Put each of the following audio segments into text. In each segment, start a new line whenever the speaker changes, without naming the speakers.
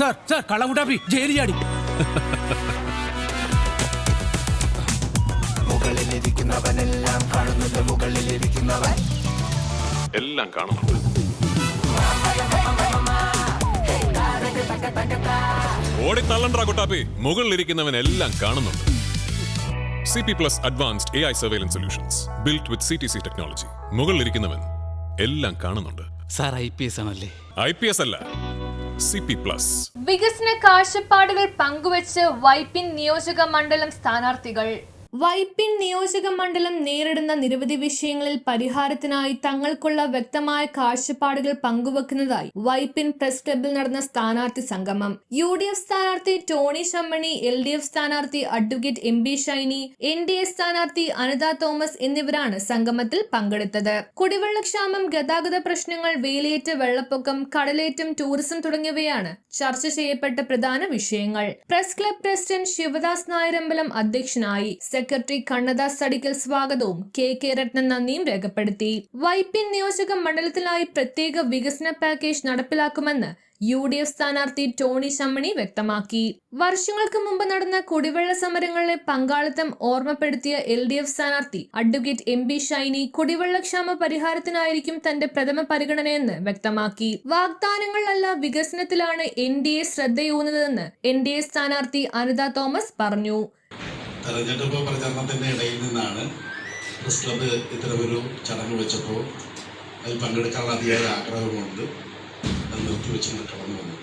Sir sir കള്ളമുട്ടാപ്പി ജയിലിൽ ചാടി.
മുകളിലിരിക്കുന്നവനെല്ലാം കാണുന്നുണ്ട്, മുകളിലിരിക്കുന്നവൻ
എല്ലാം കാണുന്നുണ്ട്. ഓടിത്തള്ളണ്ടാ കുട്ടാപ്പി, മുകളിലിരിക്കുന്നവൻ എല്ലാം കാണുന്നുണ്ട്. CP+ Advanced AI Surveillance Solutions built with CTC technology. മുകളിലിരിക്കുന്നവൻ എല്ലാം കാണുന്നുണ്ട്.
സാർ IPS ആണല്ലേ?
IPS അല്ല, CP+.
വികസന കാഴ്ചപ്പാടുകൾ പങ്കുവച്ച് വൈപ്പിൻ നിയോജക മണ്ഡലം സ്ഥാനാർത്ഥികൾ. വൈപ്പിൻ നിയോജക മണ്ഡലം നേരിടുന്ന നിരവധി വിഷയങ്ങളിൽ പരിഹാരത്തിനായി തങ്ങൾക്കുള്ള വ്യക്തമായ കാഴ്ചപ്പാടുകൾ പങ്കുവെക്കുന്നതായി വൈപ്പിൻ പ്രസ് ക്ലബ്ബിൽ നടന്ന സ്ഥാനാർത്ഥി സംഗമം. UDF സ്ഥാനാർത്ഥി ടോണി ശമ്മണി, LDF സ്ഥാനാർത്ഥി അഡ്വക്കേറ്റ് MB ഷൈനി, NDA സ്ഥാനാർത്ഥി അനിത തോമസ് എന്നിവരാണ് സംഗമത്തിൽ പങ്കെടുത്തത്. കുടിവെള്ളക്ഷാമം, ഗതാഗത പ്രശ്നങ്ങൾ, വേലിയേറ്റ വെള്ളപ്പൊക്കം, കടലേറ്റം, ടൂറിസം തുടങ്ങിയവയാണ് ചർച്ച ചെയ്യപ്പെട്ട പ്രധാന വിഷയങ്ങൾ. Press club president Sivadas Nayarambalam അധ്യക്ഷനായി. സെക്രട്ടറി കണ്ണദാസ് അടിക്കൽ സ്വാഗതവും KK രത്നൻ നന്ദിയും രേഖപ്പെടുത്തി. വൈപ്പിൻ നിയോജക മണ്ഡലത്തിലായി പ്രത്യേക വികസന പാക്കേജ് നടപ്പിലാക്കുമെന്ന് UDF സ്ഥാനാർത്ഥി ടോണി ശമ്മണി വ്യക്തമാക്കി. വർഷങ്ങൾക്ക് മുമ്പ് നടന്ന കുടിവെള്ള സമരങ്ങളിലെ പങ്കാളിത്തം ഓർമ്മപ്പെടുത്തിയ LDF സ്ഥാനാർത്ഥി അഡ്വക്കേറ്റ് MB ഷൈനി കുടിവെള്ളക്ഷാമ പരിഹാരത്തിനായിരിക്കും തന്റെ പ്രഥമ പരിഗണനയെന്ന് വ്യക്തമാക്കി. വാഗ്ദാനങ്ങളല്ല, വികസനത്തിലാണ് NDA ശ്രദ്ധയൂന്നുന്നതെന്ന് NDA സ്ഥാനാർത്ഥി അനിത തോമസ് പറഞ്ഞു.
തെരഞ്ഞെടുപ്പ് പ്രചരണത്തിൻ്റെ ഇടയിൽ നിന്നാണ് പ്രസ് ക്ലബ്ബ് ഇത്തരമൊരു ചടങ്ങ് വെച്ചപ്പോൾ അതിൽ പങ്കെടുക്കാനുള്ള അതിയായ ആഗ്രഹമുണ്ട്. അത് നിർത്തിവെച്ച് കടന്നു വന്നു.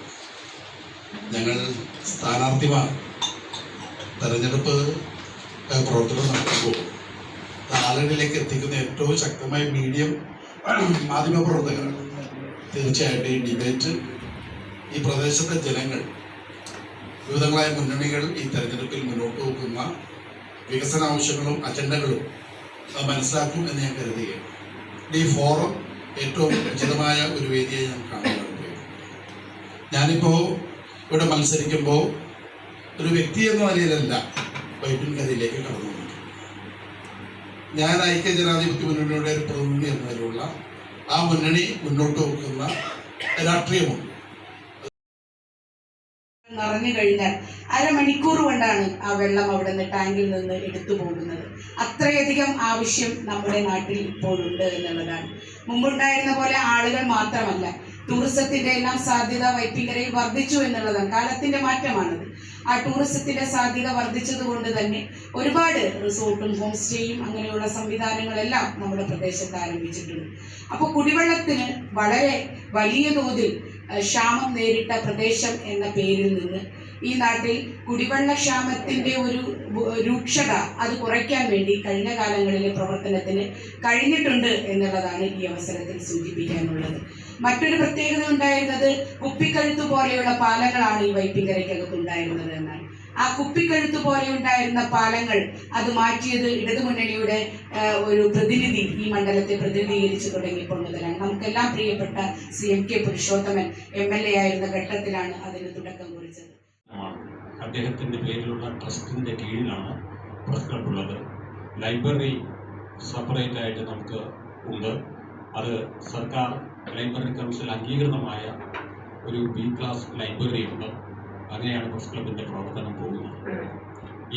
ഞങ്ങൾ സ്ഥാനാർത്ഥിമാർ തെരഞ്ഞെടുപ്പ് പ്രവർത്തനം നടത്തുമ്പോൾ ആളുകളിലേക്ക് എത്തിക്കുന്ന ഏറ്റവും ശക്തമായ മീഡിയം മാധ്യമപ്രവർത്തകരാണ്. തീർച്ചയായിട്ടും ഈ ഡിബേറ്റ് ഈ പ്രദേശത്തെ ജനങ്ങൾ, വിവിധങ്ങളായ മുന്നണികൾ ഈ തെരഞ്ഞെടുപ്പിൽ മുന്നോട്ട് വെക്കുന്ന വികസന ആവശ്യങ്ങളും അജണ്ടകളും മനസ്സിലാക്കും എന്ന് ഞാൻ കരുതുകയാണ്. ഈ ഫോറം ഏറ്റവും ഉചിതമായ ഒരു വേദിയായി ഞാൻ കാണുന്നുണ്ട്. ഞാനിപ്പോൾ ഇവിടെ മത്സരിക്കുമ്പോൾ ഒരു വ്യക്തി എന്ന നിലയിലല്ല വൈപ്പിൻ കരയിലേക്ക് കടന്നു വന്നത്. ഞാൻ ഐക്യ ജനാധിപത്യ മുന്നണിയുടെ ഒരു പ്രതിനിധി എന്ന നിലയിലുള്ള ആ മുന്നണി മുന്നോട്ട് വെക്കുന്ന രാഷ്ട്രീയമുണ്ട്.
നിറഞ്ഞു കഴിഞ്ഞാൽ അരമണിക്കൂർ കൊണ്ടാണ് ആ വെള്ളം അവിടെ നിന്ന് ടാങ്കിൽ നിന്ന് എടുത്തു പോകുന്നത്. അത്രയധികം ആവശ്യം നമ്മുടെ നാട്ടിൽ ഇപ്പോഴുണ്ട് എന്നുള്ളതാണ്. മുമ്പുണ്ടായിരുന്ന പോലെ ആളുകൾ മാത്രമല്ല, ടൂറിസത്തിന്റെ എല്ലാം സാധ്യത വൈപ്പിങ്കരയിൽ വർദ്ധിച്ചു എന്നുള്ളതാണ്. കാലത്തിന്റെ മാറ്റമാണത്. ആ ടൂറിസത്തിന്റെ സാധ്യത വർദ്ധിച്ചത് കൊണ്ട് തന്നെ ഒരുപാട് റിസോർട്ടും ഹോം സ്റ്റേയും അങ്ങനെയുള്ള സംവിധാനങ്ങളെല്ലാം നമ്മുടെ പ്രദേശത്ത് ആരംഭിച്ചിട്ടുണ്ട്. അപ്പോൾ കുടിവെള്ളത്തിന് വളരെ വലിയ തോതിൽ ക്ഷാമം നേരിട്ട പ്രദേശം എന്ന പേരിൽ നിന്ന് ഈ നാട്ടിൽ കുടിവെള്ളക്ഷാമത്തിന്റെ ഒരു രൂക്ഷത അത് കുറയ്ക്കാൻ വേണ്ടി കഴിഞ്ഞ കാലങ്ങളിലെ പ്രവർത്തനത്തിന് കഴിഞ്ഞിട്ടുണ്ട് എന്നുള്ളതാണ് ഈ അവസരത്തിൽ സൂചിപ്പിക്കാനുള്ളത്. മറ്റൊരു പ്രത്യേകത ഉണ്ടായിരുന്നത് കുപ്പിക്കഴുത്ത് പോലെയുള്ള പാലങ്ങളാണ് ഈ വൈപ്പിങ്കരയ്ക്കകത്തുണ്ടായിരുന്നത് എന്നാണ്. ആ കുപ്പിക്കഴുത്ത് പോലെ ഉണ്ടായിരുന്ന പാലങ്ങൾ അത് മാറ്റിയത് ഇടതുമുന്നണിയുടെ ഒരു പ്രതിനിധി ഈ മണ്ഡലത്തെ പ്രതിനിധീകരിച്ചു തുടങ്ങിയപ്പോൾ മുതലാണ്. നമുക്കെല്ലാം പ്രിയപ്പെട്ട CMK പുരുഷോത്തമൻ MLA ആയിരുന്ന ഘട്ടത്തിലാണ് അതിന് തുടക്കം കുറിച്ചത്.
അദ്ദേഹത്തിൻ്റെ പേരിലുള്ള ട്രസ്റ്റിൻ്റെ കീഴിലാണ് പ്രസ് ക്ലബ് ഉള്ളത്. ലൈബ്രറി സെപ്പറേറ്റ് ആയിട്ട് നമുക്ക് ഉണ്ട്. അത് സർക്കാർ ലൈബ്രറി കൗൺസിൽ അംഗീകൃതമായ ഒരു B ക്ലാസ് ലൈബ്രറി ഉണ്ട്. അങ്ങനെയാണ് പ്രസ് ക്ലബിൻ്റെ പ്രവർത്തനം പോകുന്നത്.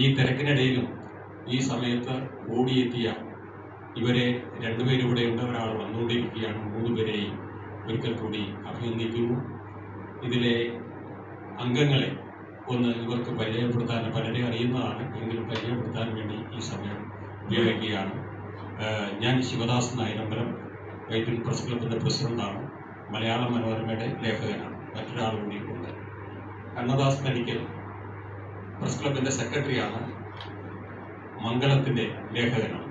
ഈ തിരക്കിനിടയിലും ഈ സമയത്ത് ഓടിയെത്തിയ ഇവരെ രണ്ടുപേരും ഇവിടെയുണ്ട്, ഒരാൾ വന്നുകൊണ്ടിരിക്കുകയാണ്. 3 പേരെയും ഒരിക്കൽ കൂടി അഭിനന്ദിക്കുന്നു. ഇതിലെ അംഗങ്ങളെ ഒന്ന് ഇവർക്ക് പരിചയപ്പെടുത്താൻ, പലരെ അറിയുന്നതാണ് എങ്കിലും പരിചയപ്പെടുത്താൻ വേണ്ടി ഈ സമയം ഉപയോഗിക്കുകയാണ്. ഞാൻ ശിവദാസ് നായരമ്പലം, വൈപ്പിൻ പ്രസ് ക്ലബിൻ്റെ പ്രസിഡന്റാണ്. മലയാള മനോരമയുടെ ലേഖകനാണ്. മറ്റൊരാൾ കൂടി ഉണ്ട്. കണ്ണദാസ് അടിക്കൽ പ്രസ് ക്ലബിൻ്റെ സെക്രട്ടറിയാണ്. മംഗളത്തിൻ്റെ ലേഖകനാണ്.